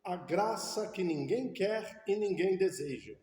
A graça que ninguém quer e ninguém deseja.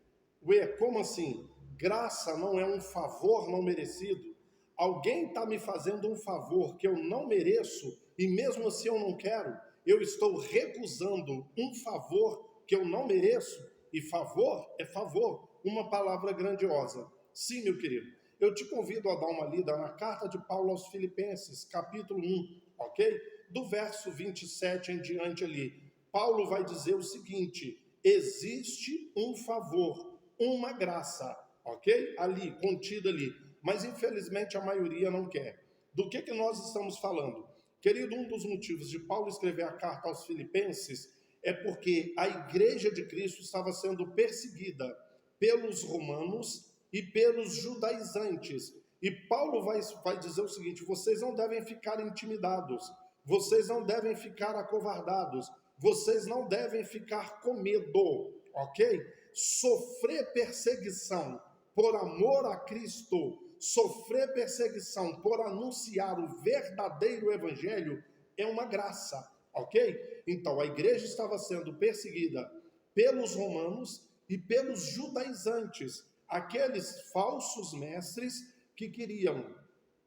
Ué, como assim? Graça não é um favor não merecido? Alguém está me fazendo um favor que eu não mereço e mesmo assim eu não quero? Eu estou recusando um favor que eu não mereço? E favor é favor, uma palavra grandiosa. Sim, meu querido, eu te convido a dar uma lida na carta de Paulo aos Filipenses, capítulo 1, ok? Do verso 27 em diante ali. Paulo vai dizer o seguinte: existe um favor, uma graça, ok? Ali, contida ali. Mas infelizmente a maioria não quer. Do que nós estamos falando? Querido, um dos motivos de Paulo escrever a carta aos Filipenses é porque a igreja de Cristo estava sendo perseguida pelos romanos e pelos judaizantes. E Paulo vai dizer o seguinte: vocês não devem ficar intimidados, vocês não devem ficar acovardados, vocês não devem ficar com medo, ok? Sofrer perseguição por amor a Cristo, sofrer perseguição por anunciar o verdadeiro evangelho é uma graça, ok? Então a igreja estava sendo perseguida pelos romanos e pelos judaizantes, aqueles falsos mestres que queriam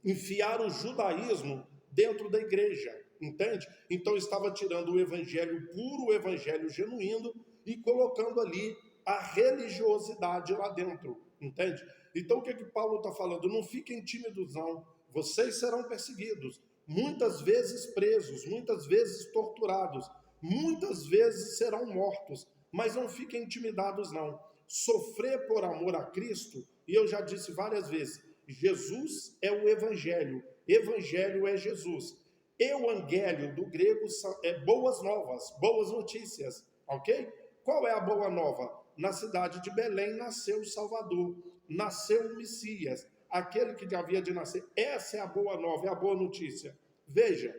enfiar o judaísmo dentro da igreja, entende? Então estava tirando o evangelho puro, o evangelho genuíno e colocando ali a religiosidade lá dentro, entende? Então o que Paulo está falando? Não fiquem tímidos não, vocês serão perseguidos, muitas vezes presos, muitas vezes torturados, muitas vezes serão mortos, mas não fiquem intimidados não. Sofrer por amor a Cristo, e eu já disse várias vezes, Jesus é o Evangelho, Evangelho é Jesus. Evangelho do grego é boas novas, boas notícias, ok? Qual é a boa nova? Na cidade de Belém nasceu o Salvador, nasceu o Messias, aquele que havia de nascer. Essa é a boa nova, é a boa notícia. Veja,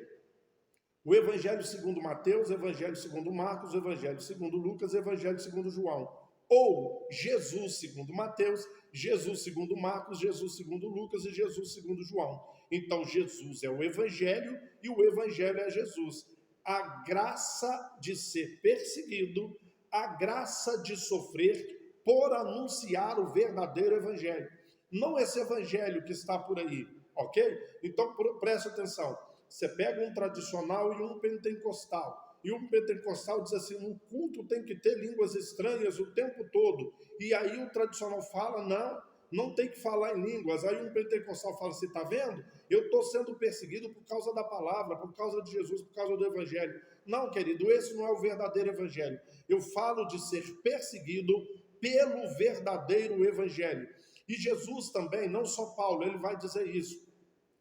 o Evangelho segundo Mateus, o Evangelho segundo Marcos, o Evangelho segundo Lucas, o Evangelho segundo João. Ou Jesus segundo Mateus, Jesus segundo Marcos, Jesus segundo Lucas e Jesus segundo João. Então Jesus é o Evangelho e o Evangelho é Jesus. A graça de ser perseguido, a graça de sofrer por anunciar o verdadeiro Evangelho. Não esse Evangelho que está por aí, ok? Então preste atenção. Você pega um tradicional e um pentecostal. E um pentecostal diz assim, no culto tem que ter línguas estranhas o tempo todo. E aí o tradicional fala, não tem que falar em línguas. Aí um pentecostal fala assim, tá vendo? Eu estou sendo perseguido por causa da palavra, por causa de Jesus, por causa do evangelho. Não, querido, esse não é o verdadeiro evangelho. Eu falo de ser perseguido pelo verdadeiro evangelho. E Jesus também, não só Paulo, ele vai dizer isso.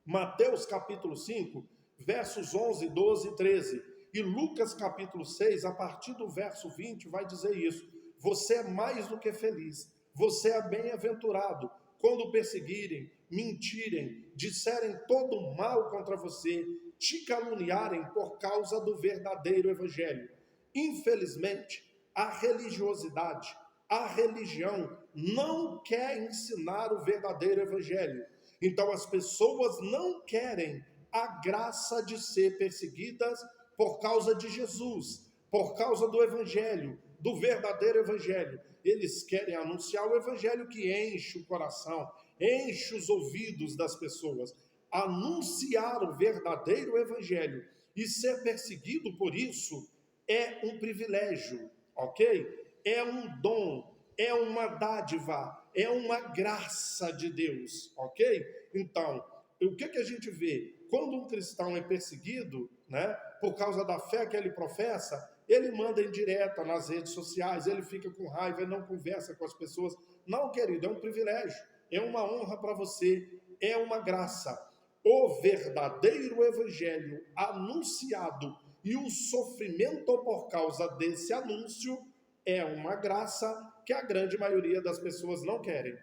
Mateus capítulo 5, versos 11, 12 e 13. E Lucas capítulo 6, a partir do verso 20, vai dizer isso. Você é mais do que feliz, você é bem-aventurado quando perseguirem, mentirem, disserem todo mal contra você, te caluniarem por causa do verdadeiro evangelho. Infelizmente, a religiosidade, a religião não quer ensinar o verdadeiro evangelho. Então as pessoas não querem a graça de ser perseguidas por causa de Jesus, por causa do evangelho, do verdadeiro evangelho. Eles querem anunciar o evangelho que enche o coração, enche os ouvidos das pessoas. Anunciar o verdadeiro evangelho e ser perseguido por isso é um privilégio, ok? É um dom, é uma dádiva, é uma graça de Deus, ok? Então, o que a gente vê? Quando um cristão é perseguido, né, por causa da fé que ele professa, ele manda indireta nas redes sociais, ele fica com raiva, ele não conversa com as pessoas. Não, querido, é um privilégio, é uma honra para você, é uma graça. O verdadeiro evangelho anunciado e o sofrimento por causa desse anúncio é uma graça que a grande maioria das pessoas não querem.